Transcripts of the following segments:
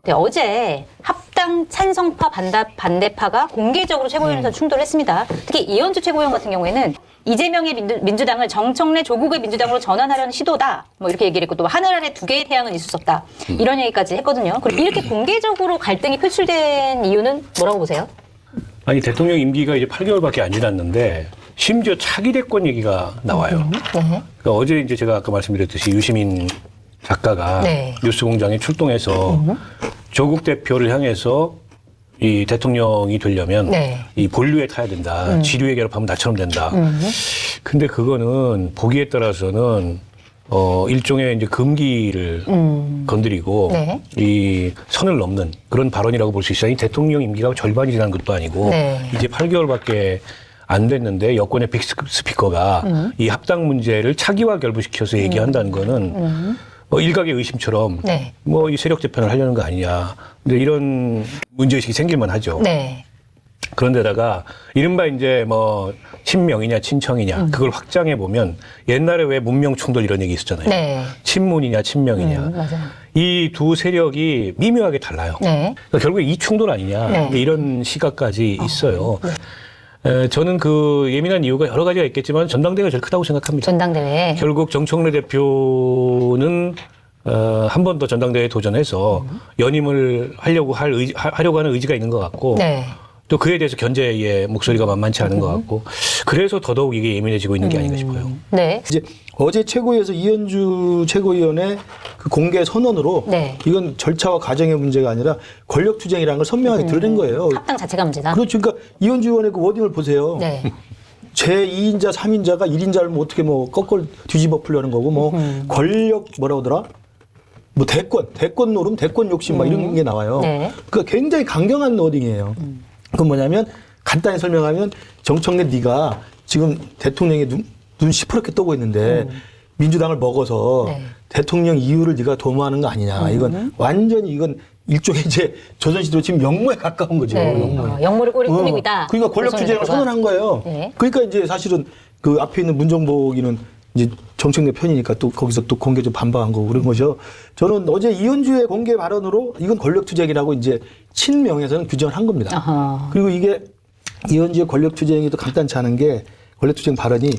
네, 어제 합당 찬성파 반대파가 공개적으로 최고위원회에서 충돌했습니다. 특히 이현주 최고위원 같은 경우에는 이재명의 민주당을 정청래 조국의 민주당으로 전환하려는 시도다. 뭐 이렇게 얘기를 했고 또 하늘 아래 두 개의 태양은 있을 수 없다. 이런 얘기까지 했거든요. 그리고 이렇게 공개적으로 갈등이 표출된 이유는 뭐라고 보세요? 아니 대통령 임기가 이제 8개월밖에 안 지났는데 심지어 차기 대권 얘기가 나와요. 네. 그러니까 어제 이제 제가 아까 말씀드렸듯이 유시민 작가가 네. 뉴스공장에 출동해서 조국 대표를 향해서 이 대통령이 되려면 네. 이 본류에 타야 된다. 지류에 결합하면 나처럼 된다. 근데 그거는 보기에 따라서는 일종의 이제 금기를 건드리고 네. 이 선을 넘는 그런 발언이라고 볼 수 있어요. 이 대통령 임기가 절반이 지난 것도 아니고 네. 이제 8개월밖에 안 됐는데 여권의 빅스피커가 이 합당 문제를 차기와 결부시켜서 얘기한다는 거는 일각의 의심처럼 네. 뭐 이 세력 재편을 하려는 거 아니냐. 근데 이런 문제의식이 생길만 하죠. 네. 그런데다가 이른바 이제 뭐 친명이냐 친청이냐 그걸 확장해 보면 옛날에 왜 문명 충돌 이런 얘기 있었잖아요. 네. 친문이냐 친명이냐. 맞아요. 이 두 세력이 미묘하게 달라요. 네. 그러니까 결국에 이 충돌 아니냐. 네. 이런 시각까지 있어요. 저는 그 예민한 이유가 여러 가지가 있겠지만 전당대회가 제일 크다고 생각합니다. 전당대회. 결국 정청래 대표는 한 번 더 전당대회에 도전해서 연임을 하려고 하는 의지가 있는 것 같고 네. 또 그에 대해서 견제의 목소리가 만만치 않은 것 같고 그래서 더더욱 이게 예민해지고 있는 게 아닌가 싶어요. 네. 이제 어제 최고위에서 이현주 최고위원의 그 공개 선언으로 네. 이건 절차와 과정의 문제가 아니라 권력투쟁이라는 걸 선명하게 드러낸 거예요. 합당 자체가 문제다. 그렇죠. 그러니까 이현주 의원의 그 워딩을 보세요. 네. 제2인자, 3인자가 1인자를 뭐 어떻게 뭐 거꾸로 뒤집어 풀려는 거고 뭐 권력 뭐라 그러더라? 뭐 대권 노름, 대권 욕심 막 이런 게 나와요. 네. 그러니까 굉장히 강경한 워딩이에요. 그건 뭐냐면 간단히 설명하면 정청래 네가 지금 대통령의 눈 시퍼렇게 뜨고 있는데 민주당을 먹어서 네. 대통령 이유를 네가 도모하는 거 아니냐. 이건 완전히 이건 일종의 이제 조선시대로 지금 역모에 가까운 거죠. 네. 역모를 꾸미고 있다. 그러니까 권력 투쟁을 선언한 거예요. 네. 그러니까 이제 사실은 그 앞에 있는 문정복이는 이제 정청래 편이니까 또 거기서 또 공개적으로 반박한 거고 그런 거죠. 저는 어제 이현주의 공개 발언으로 이건 권력 투쟁이라고 이제 친명에서는 규정을 한 겁니다. 아하. 그리고 이게 이현주의 권력 투쟁이 또 간단치 않은 게 권력 투쟁 발언이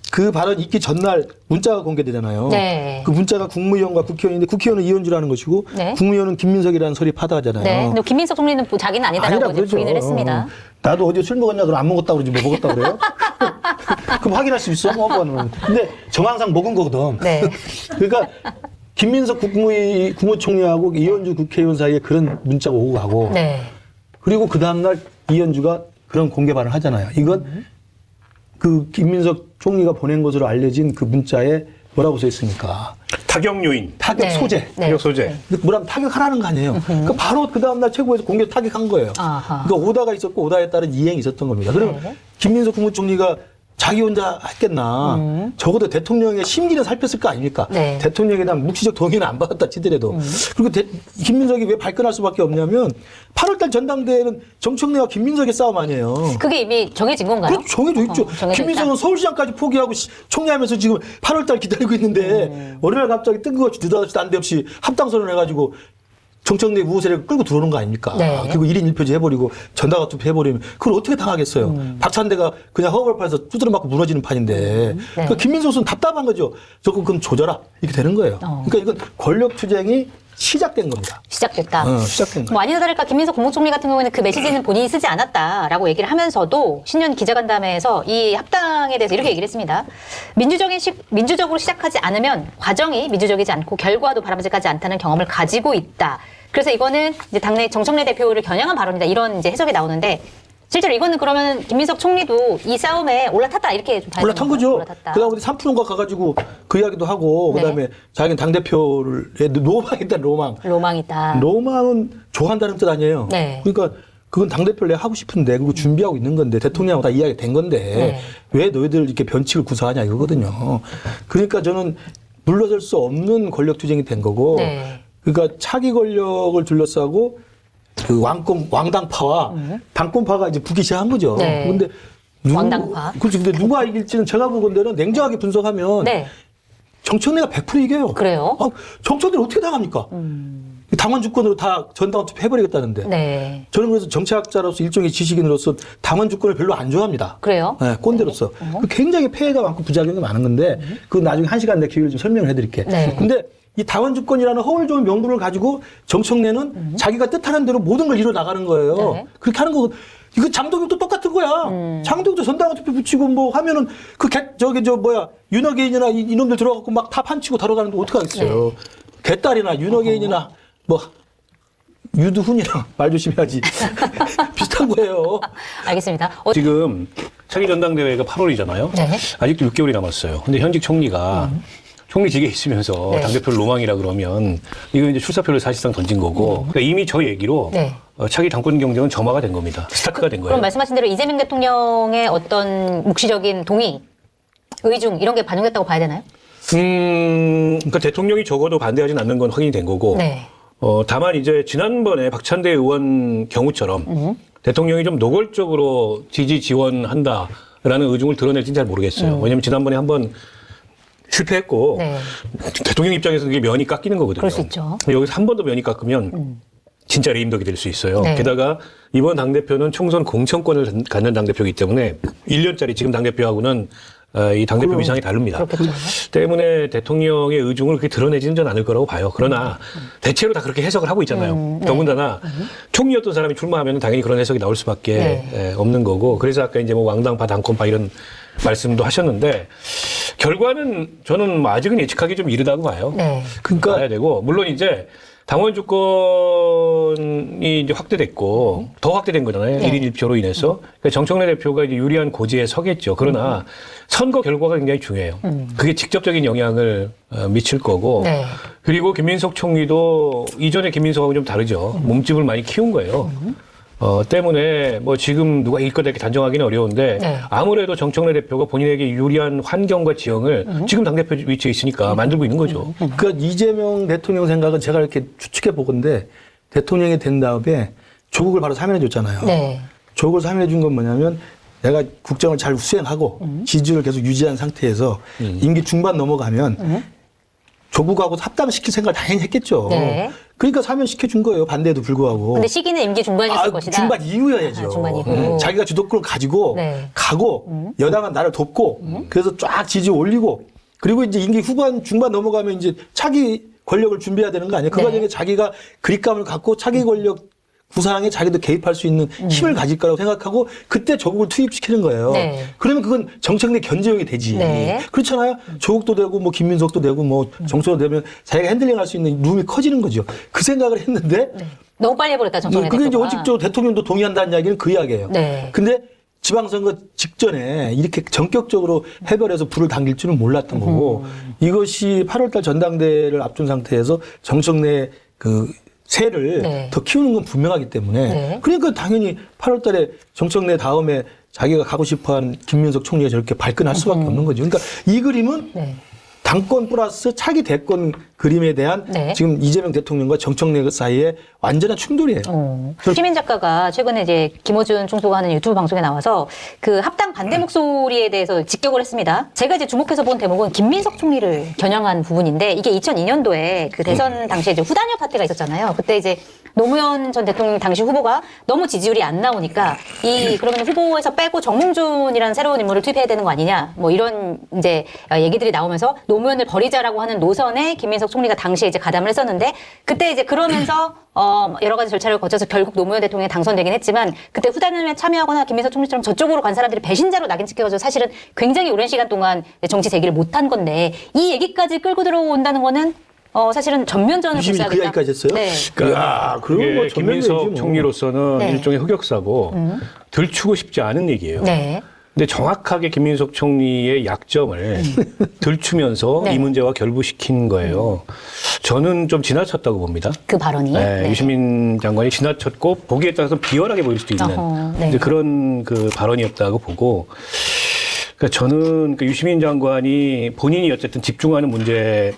그 발언 있기 전날 문자가 공개되잖아요. 네. 그 문자가 국무위원과 국회의원인데 국회의원은 이현주라는 것이고 네. 국무위원은 김민석이라는 소리 파다하잖아요. 네. 근데 김민석 총리는 자기는 아니다라고 이제 부인을 했습니다. 나도 어제 술 먹었냐 그럼 안 먹었다고 그러지 뭐 먹었다고 그래요? 그럼 확인할 수 있어? 먹어보는. 근데 정황상 먹은 거거든. 네. 그러니까 김민석 국무총리하고 이현주 국회의원 사이에 그런 문자가 오고 가고 네. 그리고 그 다음날 이현주가 그런 공개 발언을 하잖아요. 이건 그 김민석 총리가 보낸 것으로 알려진 그 문자에 뭐라고 써 있습니까? 타격 요인, 타격 네. 소재. 네. 타격 소재. 뭐라면 타격하라는 거 아니에요. 그러니까 바로 그 다음날 최고에서 공개 타격한 거예요. 아하. 그러니까 오다가 있었고 오다에 따른 이행이 있었던 겁니다. 그러면 네. 김민석 국무총리가 자기 혼자 했겠나. 적어도 대통령의 심기는 살폈을 거 아닙니까? 네. 대통령에 대한 묵시적 동의는 안 받았다 치더라도. 그리고 김민석이 왜 발끈할 수밖에 없냐면 8월달 전당대회는 정청래와 김민석의 싸움 아니에요. 그게 이미 정해진 건가요? 그렇죠. 정해져 있죠. 정해져 김민석은 있다? 서울시장까지 포기하고 총리하면서 지금 8월달 기다리고 있는데 어느 날 갑자기 뜬금없이 느닷없이 난데없이 합당선언을 해가지고 정청래 우호세력을 끌고 들어오는 거 아닙니까? 네. 그리고 1인 1표제 해버리고 전당화 투표 해버리면 그걸 어떻게 당하겠어요? 박찬대가 그냥 허벌판에서 두드려 맞고 무너지는 판인데 그러니까 김민석은 답답한 거죠. 저거 그럼 조져라 이렇게 되는 거예요. 그러니까 이건 권력 투쟁이 시작된 겁니다. 시작됐다. 시작된 거예요. 뭐 아니나 다를까 김민석 국무총리 같은 경우에는 그 메시지는 본인이 쓰지 않았다라고 얘기를 하면서도 신년 기자간담회에서 이 합당에 대해서 이렇게 얘기를 했습니다. 민주적으로 시작하지 않으면 과정이 민주적이지 않고 결과도 바람직하지 않다는 경험을 가지고 있다. 그래서 이거는 이제 당내 정청래 대표를 겨냥한 발언이다. 이런 이제 해석이 나오는데 실제로 이거는 그러면 김민석 총리도 이 싸움에 올라탔다 이렇게 좀 봐야 되는 올라탄 건가요? 거죠. 올라탔다. 그다음에 어디 산푸른가 가가지고 그 이야기도 하고 네. 그다음에 자기는 당대표를 로망이다 로망. 로망이다. 로망은 좋아한다는 뜻 아니에요. 네. 그러니까 그건 당대표를 내가 하고 싶은데 그거 준비하고 있는 건데 대통령하고 다 이야기 된 건데 네. 왜 너희들 이렇게 변칙을 구사하냐 이거거든요. 그러니까 저는 물러설 수 없는 권력투쟁이 된 거고 네. 그러니까 차기 권력을 둘러싸고 그 왕당파와 당권파가 이제 붙기 시작한 거죠. 네. 그런데 왕당파. 그렇죠. 근데 누가 이길지는 제가 보건대로 냉정하게 분석하면 네. 정청래가 100% 이겨요. 그래요? 정청래를 어떻게 당합니까? 당원 주권으로 다 전당원 투표 해버리겠다는데. 네. 저는 그래서 정치학자로서 일종의 지식인으로서 당원 주권을 별로 안 좋아합니다. 그래요? 네, 꼰대로서. 굉장히 폐해가 많고 부작용이 많은 건데, 그건 나중에 1시간 내 기회를 좀 설명을 해드릴게. 네. 근데 이 당원 주권이라는 허울 좋은 명분을 가지고 정청래는 자기가 뜻하는 대로 모든 걸 이뤄 나가는 거예요. 네. 그렇게 하는 거, 이거 장동혁도 똑같은 거야. 장동혁도 전당원 투표 붙이고 뭐 하면은 윤호개인이나 이놈들 들어가고 막 다 판치고 다뤄가는데 어떡하겠어요. 개딸이나 윤호개인이나 뭐 유두훈이랑 말 조심해야지. 비슷한 거예요. 알겠습니다. 지금 차기 전당대회가 8월이잖아요. 네. 아직도 6개월이 남았어요. 근데 현직 총리가 총리직에 있으면서 네. 당대표를 로망이라 그러면 이거 이제 출사표를 사실상 던진 거고 그러니까 이미 저 얘기로 네. 차기 당권 경쟁은 점화가 된 겁니다. 스타트가 된 거예요. 그럼 말씀하신 대로 이재명 대통령의 어떤 묵시적인 동의, 의중 이런 게 반영됐다고 봐야 되나요? 그러니까 대통령이 적어도 반대하진 않는 건 확인이 된 거고 네. 다만 이제 지난번에 박찬대 의원 경우처럼 대통령이 좀 노골적으로 지지 지원한다라는 의중을 드러낼지는 잘 모르겠어요. 왜냐하면 지난번에 한번 실패했고 네. 대통령 입장에서 그게 면이 깎이는 거거든요. 그럴 수 있죠. 여기서 한 번 더 면이 깎으면 진짜 레임덕이 될 수 있어요. 네. 게다가 이번 당대표는 총선 공천권을 갖는 당대표이기 때문에 1년짜리 지금 당대표하고는 이 당대표 위상이 다릅니다. 그렇겠죠. 때문에 대통령의 의중을 그렇게 드러내지는 전 않을 거라고 봐요. 그러나 대체로 다 그렇게 해석을 하고 있잖아요. 네. 더군다나 총리였던 사람이 출마하면 당연히 그런 해석이 나올 수밖에 네. 없는 거고 그래서 아까 이제 뭐 왕당파 당권파 이런 말씀도 하셨는데 결과는 저는 뭐 아직은 예측하기 좀 이르다고 봐요. 네. 그러니까 봐야 되고 물론 이제 당원 주권이 이제 확대됐고 더 확대된 거잖아요. 네. 1인 1표로 인해서. 그러니까 정청래 대표가 이제 유리한 고지에 서겠죠. 그러나 선거 결과가 굉장히 중요해요. 그게 직접적인 영향을 미칠 거고. 네. 그리고 김민석 총리도 이전에 김민석하고 좀 다르죠. 몸집을 많이 키운 거예요. 때문에 뭐 지금 누가 이길 거다 이렇게 단정하기는 어려운데 네. 아무래도 정청래 대표가 본인에게 유리한 환경과 지형을 지금 당대표 위치에 있으니까 만들고 있는 거죠. 그러니까 이재명 대통령 생각은 제가 이렇게 추측해 보건데 대통령이 된 다음에 조국을 바로 사면해 줬잖아요. 네. 조국을 사면해 준 건 뭐냐면 내가 국정을 잘 수행하고 지지를 계속 유지한 상태에서 임기 중반 넘어가면 조국하고 합당시킬 생각을 당연히 했겠죠. 네. 그러니까 사면시켜 준 거예요. 반대에도 불구하고. 근데 시기는 임기 중반이었을 것이다. 중반 이후여야죠. 중반 이후. 자기가 주도권을 가지고 네. 가고 여당은 나를 돕고 그래서 쫙 지지 올리고 그리고 이제 임기 후반 중반 넘어가면 이제 차기 권력을 준비해야 되는 거 아니에요? 그 네. 과정에 자기가 그립감을 갖고 차기 권력 구상에 자기도 개입할 수 있는 힘을 가질 거라고 생각하고 그때 조국을 투입시키는 거예요. 네. 그러면 그건 정책내 견제용이 되지. 네. 그렇잖아요. 조국도 되고 뭐 김민석도 되고 뭐 정청래도 되면 자기가 핸들링할 수 있는 룸이 커지는 거죠. 그 생각을 했는데 너무 빨리 해버렸다 정청래 그게 이제 대표가. 원칙적으로 대통령도 동의한다는 이야기는 그 이야기예요. 네. 근데 지방선거 직전에 이렇게 전격적으로 해별해서 불을 당길 줄은 몰랐던 거고 이것이 8월달 전당대회를 앞둔 상태에서 정청래 그 세를 네. 더 키우는 건 분명하기 때문에 네. 그러니까 당연히 8월달에 정청래 다음에 자기가 가고 싶어하는 김민석 총리가 저렇게 발끈할 수밖에 없는 거죠. 그러니까 이 그림은 네. 당권 플러스 차기 대권 그림에 대한 네. 지금 이재명 대통령과 정청래 사이에 완전한 충돌이에요. 시민 작가가 최근에 이제 김어준 총수가 하는 유튜브 방송에 나와서 그 합당 반대 목소리에 대해서 직격을 했습니다. 제가 이제 주목해서 본 대목은 김민석 총리를 겨냥한 부분인데 이게 2002년도에 그 대선 당시에 이제 후단협 파티가 있었잖아요. 그때 이제 노무현 전 대통령 당시 후보가 너무 지지율이 안 나오니까 그러면 후보에서 빼고 정몽준이라는 새로운 인물을 투입해야 되는 거 아니냐 뭐 이런 이제 얘기들이 나오면서 노무현을 버리자라고 하는 노선에 김민석 총리가 당시에 이제 가담을 했었는데 그때 이제 그러면서 여러 가지 절차를 거쳐서 결국 노무현 대통령이 당선되긴 했지만 그때 후단협에 참여하거나 김민석 총리처럼 저쪽으로 간 사람들이 배신자로 낙인 찍혀가지고 사실은 굉장히 오랜 시간 동안 정치 제기를 못한 건데 이 얘기까지 끌고 들어온다는 거는 사실은 전면전을 유심히 불사하겠다. 그 이야기까지 했어요? 네. 야, 그러면 그게 뭐 전면전이지 김민석 뭐. 총리로서는 네. 일종의 흑역사고 들추고 싶지 않은 얘기예요. 네. 근데 정확하게 김민석 총리의 약점을 들추면서 네. 이 문제와 결부시킨 거예요. 저는 좀 지나쳤다고 봅니다. 그 발언이. 네, 네. 유시민 장관이 지나쳤고 보기에 따라서 비열하게 보일 수도 있는 네. 이제 그런 그 발언이었다고 보고 그러니까 저는 그 유시민 장관이 본인이 어쨌든 집중하는 문제에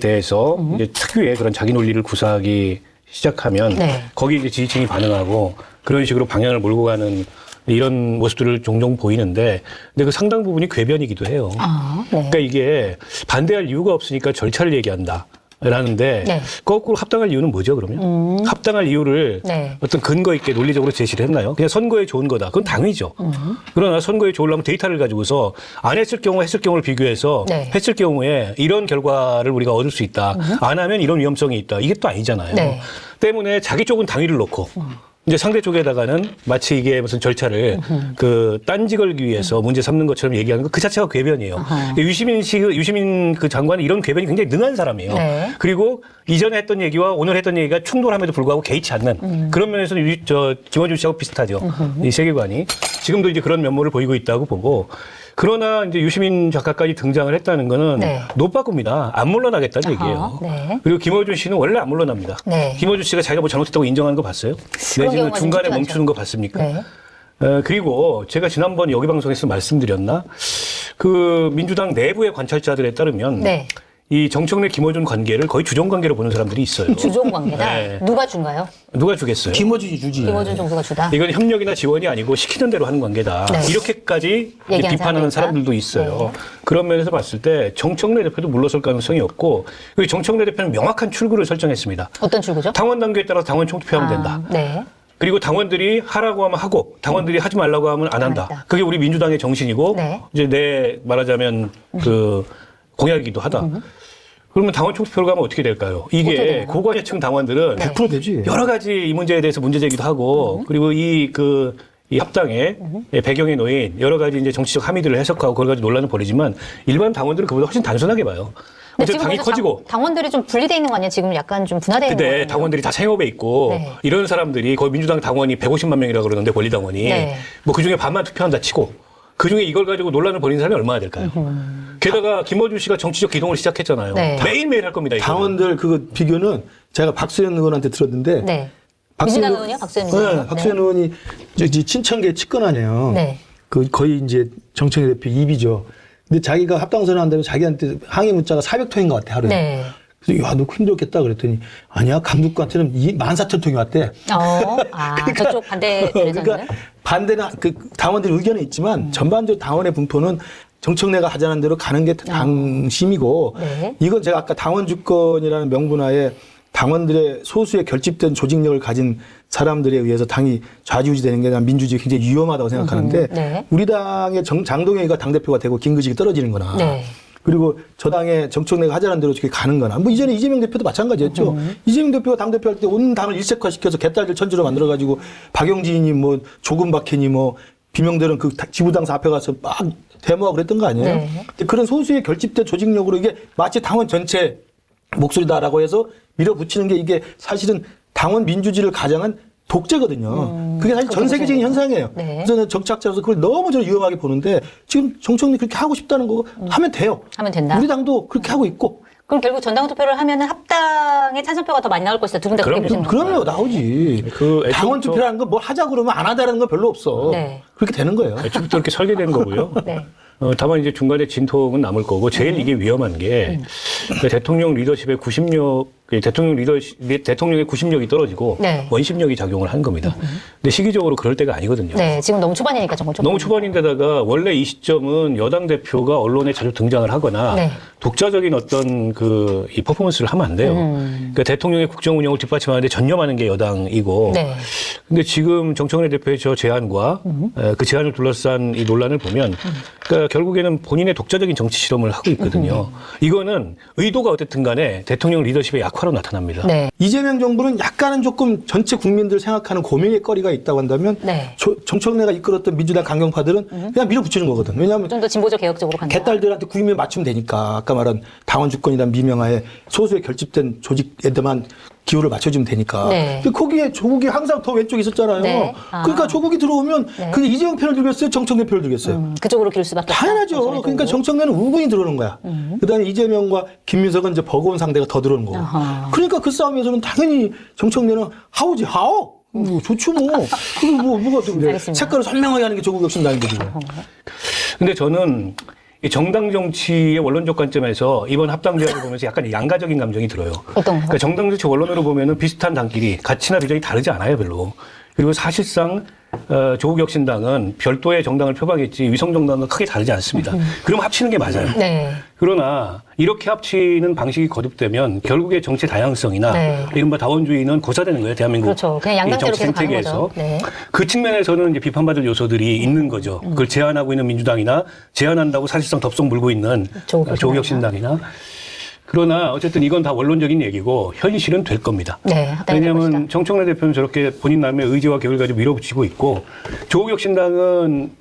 대해서 이제 특유의 그런 자기 논리를 구사하기 시작하면 네. 거기에 이제 지지층이 반응하고 그런 식으로 방향을 몰고 가는 이런 모습들을 종종 보이는데 근데 그 상당 부분이 궤변이기도 해요. 아, 네. 그러니까 이게 반대할 이유가 없으니까 절차를 얘기한다. 라는데 네. 거꾸로 합당할 이유는 뭐죠 그러면? 합당할 이유를 네. 어떤 근거 있게 논리적으로 제시를 했나요? 그냥 선거에 좋은 거다. 그건 당위죠. 그러나 선거에 좋으려면 데이터를 가지고서 안 했을 경우 했을 경우를 비교해서 네. 했을 경우에 이런 결과를 우리가 얻을 수 있다. 안 하면 이런 위험성이 있다. 이게 또 아니잖아요. 네. 때문에 자기 쪽은 당위를 놓고 이제 상대 쪽에다가는 마치 이게 무슨 절차를 그 딴지 걸기 위해서 문제 삼는 것처럼 얘기하는 거 그 자체가 궤변이에요. 유시민 그 장관은 이런 궤변이 굉장히 능한 사람이에요. 네. 그리고 이전에 했던 얘기와 오늘 했던 얘기가 충돌함에도 불구하고 개의치 않는 그런 면에서는 김어준 씨하고 비슷하죠. 이 세계관이 지금도 이제 그런 면모를 보이고 있다고 보고. 그러나 이제 유시민 작가까지 등장을 했다는 거는 네. 노빠꾸입니다. 안 물러나겠다는 얘기예요. 네. 그리고 김어준 씨는 원래 안 물러납니다. 네. 김어준 씨가 자기가 뭐 잘못했다고 인정하는 거 봤어요? 그런 내지는 경우가 중간에 좀 멈추는 거 봤습니까? 네. 그리고 제가 지난번 여기 방송에서 말씀드렸나? 그 민주당 내부의 관찰자들에 따르면 네. 이 정청래 김어준 관계를 거의 주종 관계로 보는 사람들이 있어요. 주종 관계다. 네. 누가 준가요? 누가 주겠어요? 김어준이 주지. 김어준 정수가 주다. 이건 협력이나 지원이 아니고 시키는 대로 하는 관계다. 네. 이렇게까지 이제 얘기하는 비판하는 사람들도 사람들이 있어요. 네. 그런 면에서 봤을 때 정청래 대표도 물러설 가능성이 없고 그리고 정청래 대표는 명확한 출구를 설정했습니다. 어떤 출구죠? 당원 단계에 따라서 당원 총투표하면 된다. 네. 그리고 당원들이 하라고 하면 하고 당원들이 하지 말라고 하면 안 한다. 한다. 그게 우리 민주당의 정신이고 네. 이제 내 말하자면 그 공약이기도 하다. 그러면 당원 총투표로 가면 어떻게 될까요? 어떻게 이게 되나요? 고관여층 당원들은 네. 100% 되지. 여러 가지 이 문제에 대해서 문제 제기도 하고 그리고 이 합당의 배경에 놓인 여러 가지 이제 정치적 함의들을 해석하고 그걸 가지고 논란을 벌이지만 일반 당원들은 그보다 훨씬 단순하게 봐요. 근데 어쨌든 당이 그래서 커지고 당원들이 좀 분리돼 있는 거 아니에요? 지금 약간 좀 분화되어 있는 거 근데 같아요. 당원들이 다 생업에 있고 네. 이런 사람들이 거의 민주당 당원이 150만 명이라고 그러는데 권리당원이 네. 뭐 그중에 반만 투표한다 치고 그중에 이걸 가지고 논란을 벌이는 사람이 얼마나 될까요? 게다가 김어준 씨가 정치적 기동을 시작했잖아요. 네. 매일매일 할 겁니다. 이거는. 당원들 그 비교는 제가 박수현 의원한테 들었는데 네. 박수현 민주당 의원이요? 박수현 민주당 네, 박수현 의원이 친천계 측근하네요. 네. 그 거의 이제 정청래 대표 입이죠. 근데 자기가 합당선언 한다면 자기한테 항의 문자가 400통인 것 같아 하루에. 네. 그래서 야, 너 힘들었겠다 그랬더니 아니야 감독관한테는 14,000통이 왔대. 저쪽 반대편에서는 그러니까 반대는 그 당원들의 의견은 있지만 전반적으로 당원의 분포는 정청래가 하자는 대로 가는 게 당심이고 네. 이건 제가 아까 당원 주권이라는 명분하에 당원들의 소수의 결집된 조직력을 가진 사람들에 의해서 당이 좌지우지되는 게 난 민주주의 굉장히 위험하다고 생각하는데 네. 우리 당의 장동영이가 당대표가 되고 김근식이 떨어지는 거나 네. 그리고 저 당의 정청래가 하자는 대로 저렇게 가는 거나 뭐 이전에 이재명 대표도 마찬가지였죠. 이재명 대표가 당대표 할 때 온 당을 일색화시켜서 개딸들 천지로 만들어가지고 박용진이 뭐 조금 박해니 뭐 비명들은 그 지부당사 앞에 가서 막 데모하고 그랬던 거 아니에요. 네. 근데 그런 소수의 결집된 조직력으로 이게 마치 당원 전체 목소리다라고 해서 밀어붙이는 게 이게 사실은 당원 민주주의를 가장한 독재거든요. 그게 사실 전 그렇게 세계적인 보시는 현상이에요. 네. 그래서 저는 정치학자로서 그걸 너무 저는 위험하게 보는데 지금 정청래 그렇게 하고 싶다는 거 하면 돼요. 하면 된다. 우리 당도 그렇게 하고 있고. 그럼 결국 전당 투표를 하면은 합당의 찬성표가 더 많이 나올 것이다. 두 분 다 그렇게 보시는 거예요? 그럼요, 나오지. 그 당원 애초부터- 투표라는 건 뭘 하자 그러면 안 하자라는 건 별로 없어. 네. 그렇게 되는 거예요. 애초부터 이렇게 설계된 거고요. 네. 다만 이제 중간에 진통은 남을 거고 제일 이게 위험한 게 대통령 리더십의 구심력, 대통령의 구심력이 떨어지고 네. 원심력이 작용을 한 겁니다. 근데 시기적으로 그럴 때가 아니거든요. 네. 지금 너무 초반이니까 정말 너무 초반인데다가 원래 이 시점은 여당 대표가 언론에 자주 등장을 하거나 네. 독자적인 어떤 이 퍼포먼스를 하면 안 돼요. 그러니까 대통령의 국정 운영을 뒷받침하는데 전념하는 게 여당이고. 네. 근데 지금 정청래 대표의 저 제안과 그 제안을 둘러싼 이 논란을 보면 그러니까 결국에는 본인의 독자적인 정치 실험을 하고 있거든요. 이거는 의도가 어쨌든 간에 대통령 리더십의 약화로 나타납니다. 네. 이재명 정부는 약간은 조금 전체 국민들 생각하는 고민의 거리가 있다고 한다면 네. 정청래가 이끌었던 민주당 강경파들은 그냥 밀어붙이는 거거든. 왜냐하면 좀 더 진보적 개혁적으로 간다. 개딸들한테 국민 맞추면 되니까 아까 말한 당원 주권이란 미명하에 소수의 결집된 조직에만 기호를 맞춰주면 되니까. 네. 근데 거기에 조국이 항상 더 왼쪽에 있었잖아요. 네. 아. 그러니까 조국이 들어오면 네. 그게 이재명 편을 들겠어요? 정청래 편을 들겠어요? 그쪽으로 기울 수밖에 없다. 당연하죠. 정청래 그러니까 쪽으로. 정청래는 우분이 들어오는 거야. 그다음에 이재명과 김민석은 이제 버거운 상대가 더 들어오는 거고. 아하. 그러니까 그 싸움에서는 당연히 정청래는 하오지 하오. 좋죠 뭐. 그리고 뭐가 또 그래. 알겠습니다. 색깔을 선명하게 하는 게 조국 혁신당인 거지. 근데 저는 이 정당 정치의 원론적 관점에서 이번 합당 대화를 보면서 약간 양가적인 감정이 들어요. 어떤 거요? 그러니까 정당 정치 원론으로 보면은 비슷한 당끼리 가치나 비전이 다르지 않아요, 별로. 그리고 사실상 조국혁신당은 별도의 정당을 표방했지 위성정당과 크게 다르지 않습니다. 그럼 합치는 게 맞아요. 네. 그러나 이렇게 합치는 방식이 거듭되면 결국에 정치 다양성이나 네. 이른바 다원주의는 고사되는 거예요. 대한민국 그렇죠. 그냥 양당제로 정치 계속 가는 생태계에서. 거죠. 네. 그 측면에서는 이제 비판받을 요소들이 있는 거죠. 그걸 제안하고 있는 민주당이나 제안한다고 사실상 덥석 물고 있는 조국혁신당이나. 그러나 어쨌든 이건 다 원론적인 얘기고 현실은 될 겁니다. 네. 합당이 될 왜냐하면 것이다. 정청래 대표는 저렇게 본인 나름의 의지와 계획을 가지고 밀어붙이고 있고 조국혁신당은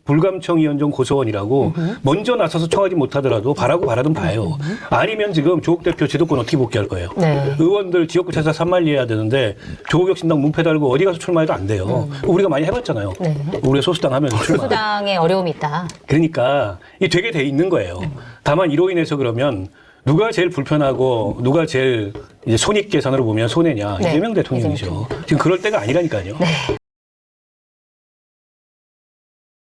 불감청위원정 고소원이라고 먼저 나서서 청하지 못하더라도 바라던 바예요. 아니면 지금 조국 대표 제도권 어떻게 복귀할 거예요. 네. 의원들 지역구 찾아 산만리해야 되는데 조국혁신당 문패 달고 어디 가서 출마해도 안 돼요. 우리가 많이 해봤잖아요. 네. 우리가 소수당 하면서 출마. 소수당에 어려움이 있다. 그러니까 이게 되게 돼 있는 거예요. 다만 이로 인해서 그러면 누가 제일 불편하고 누가 제일 이제 손익 계산으로 보면 손해냐. 네. 이재명 대통령이죠. 지금 그럴 때가 아니라니까요. 네.